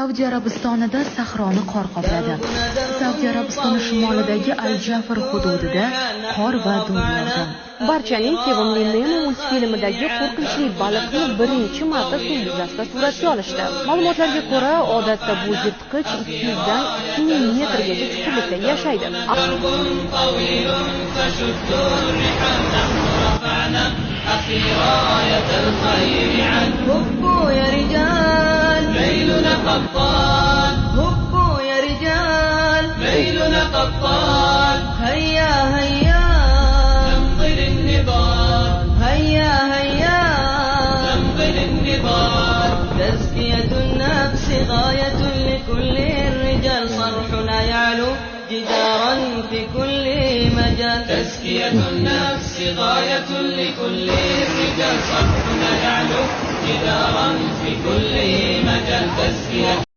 Saudiya Arabistonida sahroni qor qopladi. Saudiya Arabistoni shimolidagi Al-Jafr hududida qor va do'l yog'di. Barchaning sevimli Nemo multfilmidagi qo'rqinchli baliqni birinchi marta suv yuzasida suratga olishdi. Ma'lumotlarga ko'ra, odatda bu yirtqich 200 dan 2000 metrgacha chuqurlikda yashaydi. هبوا يا رجال ليلنا قطان هيا هيا نمضي للنضال هيا هيا نمضي للنضال تزكية النفس غاية لكل الرجال صرحنا يعلو جدارا في كل مجال تزكية النفس غاية لكل الرجال صرحنا يعلو جدارا في كل مجال تزكية